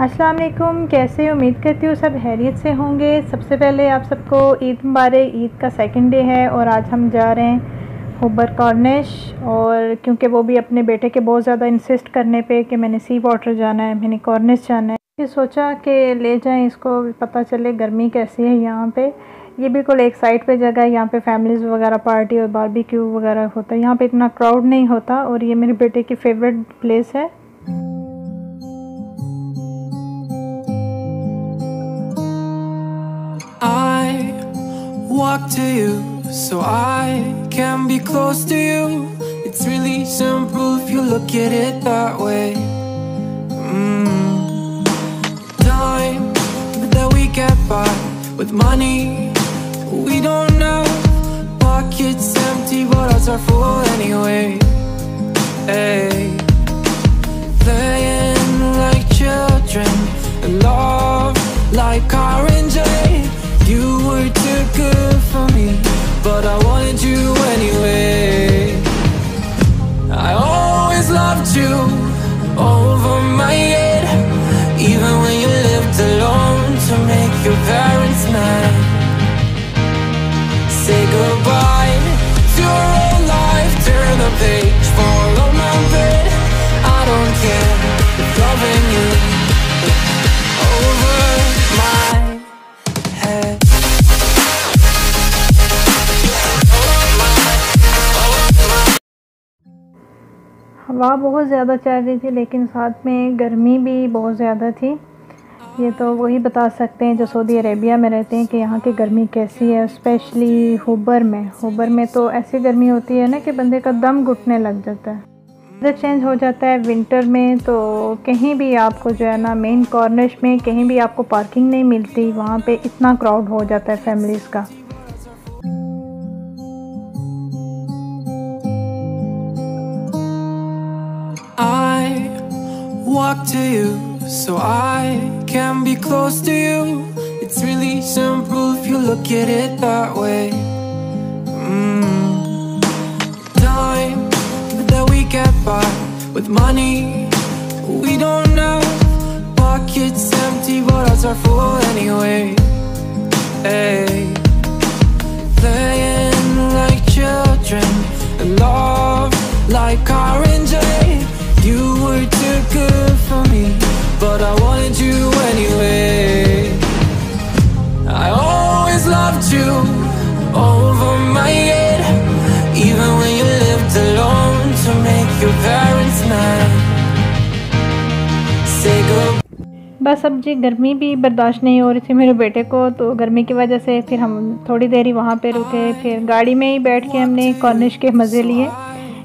अस्सलाम वालेकुम, कैसे हो? उम्मीद करती हूँ सब खैरियत से होंगे। सबसे पहले आप सबको ईद मुबारक। ईद का सेकंड डे है और आज हम जा रहे हैं हुबर कॉर्निश। और क्योंकि वो भी अपने बेटे के बहुत ज़्यादा इंसिस्ट करने पे कि मैंने सी वाटर जाना है, मैंने कॉर्निश जाना है, फिर सोचा कि ले जाएं इसको, पता चले गर्मी कैसी है यहाँ पे। ये बिल्कुल एक साइड पे जगह है, यहाँ पे फैमिलीज़ वगैरह पार्टी और बारबेक्यू वगैरह होता है। यहाँ पे इतना क्राउड नहीं होता और ये मेरे बेटे की फ़ेवरेट प्लेस है। I walk to you so I can be close to you. It's really simple if you look at it that way. Time that we get by with money we don't know. Pockets empty but hearts are full anyway. Hey, playing like children and love like R&J. You were too good for me, but I wanted you anyway. I always loved you over my head, even when you lived alone to make your parents mad. Say goodbye to your old life, turn the page, fall on my bed. I don't care if loving you over my head. हवा बहुत ज़्यादा चल रही थी लेकिन साथ में गर्मी भी बहुत ज़्यादा थी। ये तो वही बता सकते हैं जो सऊदी अरेबिया में रहते हैं कि यहाँ की गर्मी कैसी है। स्पेशली हुबर में तो ऐसी गर्मी होती है ना कि बंदे का दम घुटने लग जाता है। वेदर चेंज हो जाता है विंटर में, तो कहीं भी आपको जो है ना मेन कॉर्निश में कहीं भी आपको पार्किंग नहीं मिलती। वहाँ पे इतना क्राउड हो जाता है फैमिलीज़ का। I walk to you so I can be close to you. It's really simple if you look at it that way. Time that we get by with money we don't know. Pockets empty but hearts are full anyway. Hey, playing like children and love like R&J. You were too good for me, but I wanted you anyway. I always loved you over my head, even when you lived alone to make your parents mad. Say goodbye. बस अब जी गर्मी भी बर्दाश्त नहीं हो रही थी मेरे बेटे को, तो गर्मी की वजह से फिर हम थोड़ी देर ही वहाँ पे रुके। फिर गाड़ी में ही बैठ के हमने कॉर्निश के मज़े लिए।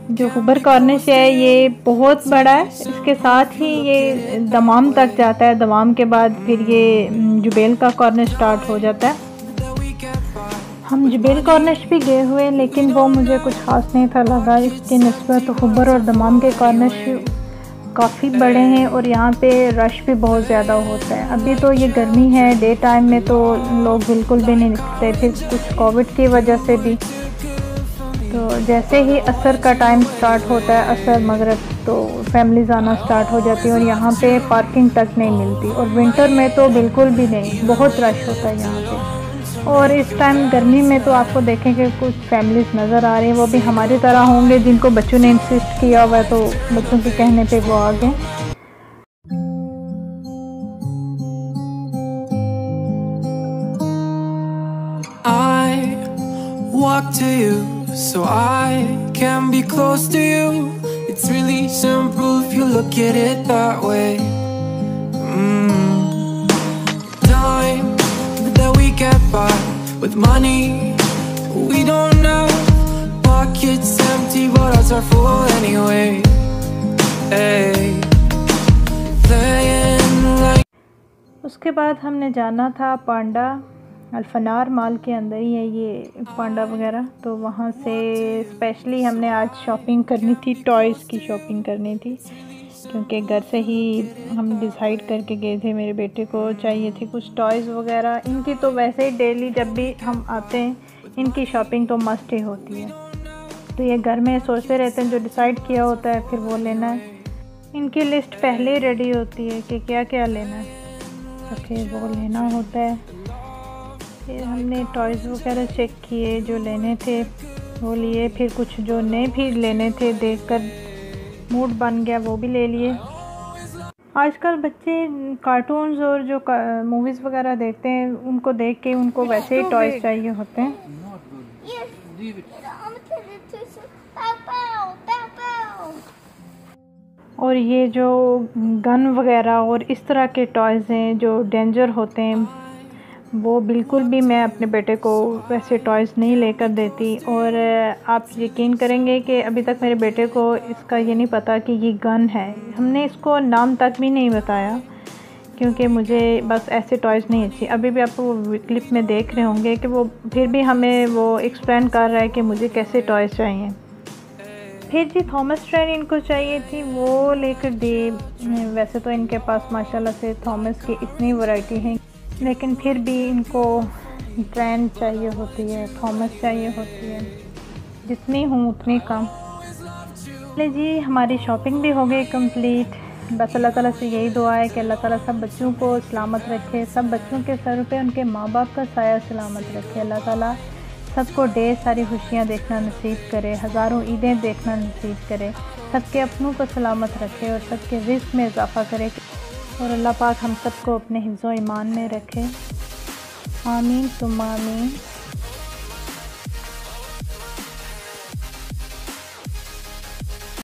जो हुबर कॉर्निश है ये बहुत बड़ा है, इसके साथ ही ये दमाम तक जाता है। दमाम के बाद फिर ये जुबैल का कॉर्निश स्टार्ट हो जाता है। हम जुबैल कॉर्निश भी गए हुए लेकिन वो मुझे कुछ ख़ास नहीं था लगा। इसके निस्बत हुबर और दमाम के कॉर्निश काफ़ी बड़े हैं और यहाँ पे रश भी बहुत ज़्यादा होता है। अभी तो ये गर्मी है, डे टाइम में तो लोग बिल्कुल भी नहीं निकलते, फिर कुछ कोविड की वजह से भी। तो जैसे ही असर का टाइम स्टार्ट होता है, असर मगरिब, तो फैमिलीज़ आना स्टार्ट हो जाती है और यहाँ पे पार्किंग तक नहीं मिलती। और विंटर में तो बिल्कुल भी नहीं, बहुत रश होता है यहाँ पे। और इस टाइम गर्मी में तो आपको देखेंगे कुछ फैमिलीज़ नज़र आ रही हैं, वो भी हमारी तरह होंगे जिनको बच्चों ने इंसिस्ट किया हुआ है, तो बच्चों के कहने पे वो आ गए। I walk to you so I can be close to you. It's really simple if you look at it that way. Time that we get by with money we don't know. Pockets empty but hearts are full anyway. Hey, playing like. उसके बाद हमने जाना था पांडा, Alfanar mall के अंदर ही है ये पांडा वगैरह। तो वहाँ से स्पेशली हमने आज शॉपिंग करनी थी, टॉयज़ की शॉपिंग करनी थी, क्योंकि घर से ही हम डिसाइड करके गए थे। मेरे बेटे को चाहिए थी कुछ टॉयज़ वगैरह। इनकी तो वैसे ही डेली जब भी हम आते हैं इनकी शॉपिंग तो मस्ट ही होती है। तो ये घर में सोचते रहते हैं, जो डिसाइड किया होता है फिर वो लेना है। इनकी लिस्ट पहले ही रेडी होती है कि क्या क्या लेना है, तो फिर वो लेना होता है। फिर हमने टॉयज़ वगैरह चेक किए, जो लेने थे वो लिए, फिर कुछ जो नए भी लेने थे देखकर मूड बन गया वो भी ले लिए। आजकल बच्चे कार्टून्स और जो मूवीज़ वगैरह देखते हैं उनको देख के उनको वैसे ही टॉयज़ चाहिए होते हैं। और ये जो गन वगैरह और इस तरह के टॉयज़ हैं जो डेंजर होते हैं, वो बिल्कुल भी मैं अपने बेटे को वैसे टॉयज़ नहीं लेकर देती। और आप यकीन करेंगे कि अभी तक मेरे बेटे को इसका ये नहीं पता कि ये गन है। हमने इसको नाम तक भी नहीं बताया क्योंकि मुझे बस ऐसे टॉयज़ नहीं अच्छी। अभी भी आप वो क्लिप में देख रहे होंगे कि वो फिर भी हमें वो एक्सप्लेन कर रहा है कि मुझे कैसे टॉयज़ चाहिए। फिर जी थॉमस ट्रेन इनको चाहिए थी, वो लेकर दी। वैसे तो इनके पास माशाल्लाह से थॉमस की इतनी वैरायटी है, लेकिन फिर भी इनको ट्रेन चाहिए होती है, थॉमस चाहिए होती है। जितनी हूँ उतनी कम। चलिए जी, हमारी शॉपिंग भी हो गई कंप्लीट। बस अल्लाह ताला से यही दुआ है कि अल्लाह ताला सब बच्चों को सलामत रखे, सब बच्चों के सर पे उनके माँ बाप का साया सलामत रखे। अल्लाह ताला सबको ढेर सारी खुशियाँ देखना नसीब करे, हज़ारों ईदें देखना नसीब करे, सबके अपनों को सलामत रखे और सबके रिज़्क़ में इजाफ़ा करे। और अल्लाह पाक हम सबको अपने हिफ्ज़ व ईमान में रखे। आमीन सुम्मा आमीन।